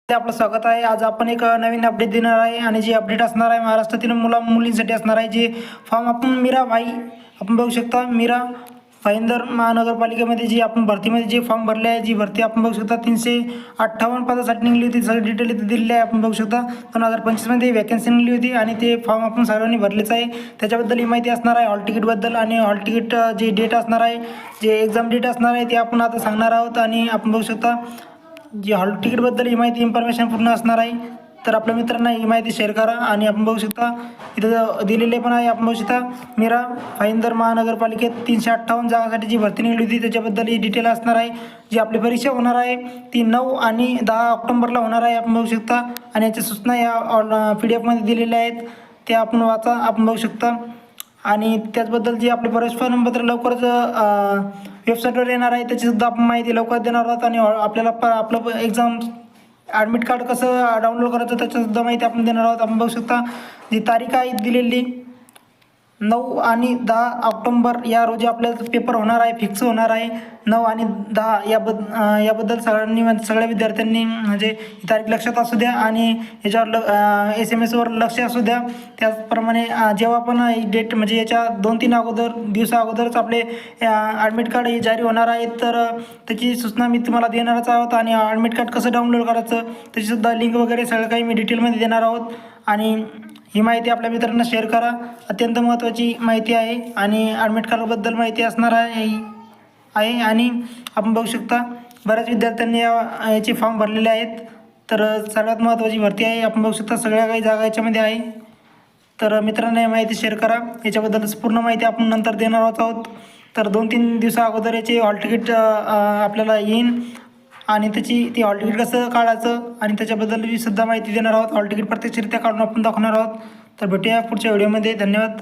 आपलं स्वागत आहे। आज आपण एक नवीन अपडेट देणार आहे आणि जी अपडेट असणार आहे महाराष्ट्रातील मुलींसाठी असणार आहे। जे फॉर्म आपण मीरा भाई आपण बघू शकता, मीरा भाईंदर महानगरपालिकेमध्ये जी आपण भरतीमध्ये जे फॉर्म भरले आहे, जी भरती आपण बघू शकता 358 पदासाठी निघली होती। सगळी डिटेल इथे दिलेली आहे। आपण बघू शकता 2025 मध्ये वॅकन्सी निघली होती आणि ते फॉर्म आपण सर्वांनी भरलेच आहे। त्याच्याबद्दल ही माहिती असणार आहे, हॉल तिकीटबद्दल आणि हॉल तिकीट जे डेट असणार आहे, जे एक्झाम डेट असणार आहे ते आपण आता सांगणार आहोत। आणि आपण बघू शकता जी हॉल तिकीटबद्दल ही माहिती इन्फॉर्मेशन पूर्ण असणार आहे। तर आपल्या मित्रांना ही माहिती शेअर करा। आणि आपण बघू शकता इथं दिलेले पण आहे। आपण बघू शकता मीरा भाईंदर महानगरपालिकेत 358 जागांसाठी जी भरती निघली होती त्याच्याबद्दल ही डिटेल असणार आहे। जी आपली परीक्षा होणार आहे ती 9 आणि 10 ऑक्टोबरला होणार आहे। आपण बघू शकता आणि याच्या सूचना या PDF मध्ये दिलेल्या आहेत, त्या आपण वाचा। आपण बघू शकता आणि त्याचबद्दल जी आपले प्रवेश प्रमाणपत्र लवकरच वेबसाईटवर येणार आहे, त्याचीसुद्धा आपण माहिती लवकर देणार आहोत। आणि आपल्याला आपलं एक्झाम ॲडमिट कार्ड कसं डाउनलोड करायचं त्याच्यासुद्धा माहिती आपण देणार आहोत। आपण बघू शकता जी तारीख आहे दिलेली 9 आणि 10 ऑक्टोबर या रोजी आपल्याला पेपर होणार आहे, फिक्स होणार आहे 9 आणि 10 याबद्दल सगळ्या विद्यार्थ्यांनी म्हणजे ही तारीख लक्षात असू द्या आणि याच्यावर SMS वर लक्ष असू द्या। त्याचप्रमाणे जेव्हा पण ही डेट म्हणजे याच्या 2-3 दिवसा अगोदरच आपले ॲडमिट कार्ड हे जारी होणार आहे, तर त्याची सूचना मी तुम्हाला देणारच आहोत। आणि ॲडमिट कार्ड कसं डाउनलोड करायचं त्याचीसुद्धा लिंक वगैरे सगळं काही मी डिटेलमध्ये देणार आहोत। आणि ही माहिती आपल्या मित्रांना शेअर करा, अत्यंत महत्त्वाची माहिती आहे आणि ॲडमिट कार्डबद्दल माहिती असणार आहे। आणि आपण बघू शकता बऱ्याच विद्यार्थ्यांनी याचे फॉर्म भरलेले आहेत, तर सर्वात महत्त्वाची भरती आहे। आपण बघू शकता सगळ्या काही जागा याच्यामध्ये आहे, तर मित्रांना ही माहिती शेअर करा। याच्याबद्दल पूर्ण माहिती आपण नंतर देणार आहोत। तर 2-3 दिवसा अगोदर याचे हॉल तिकीट आपल्याला येईन आणि ती हॉल तिकीट कसं काढायचं आणि त्याच्याबद्दल मी सुद्धा माहिती देणार आहोत। हॉल तिकीट प्रत्यक्षरित्या काढून आपण दाखवणार आहोत। तर भेटूया पुढच्या व्हिडिओमध्ये। धन्यवाद।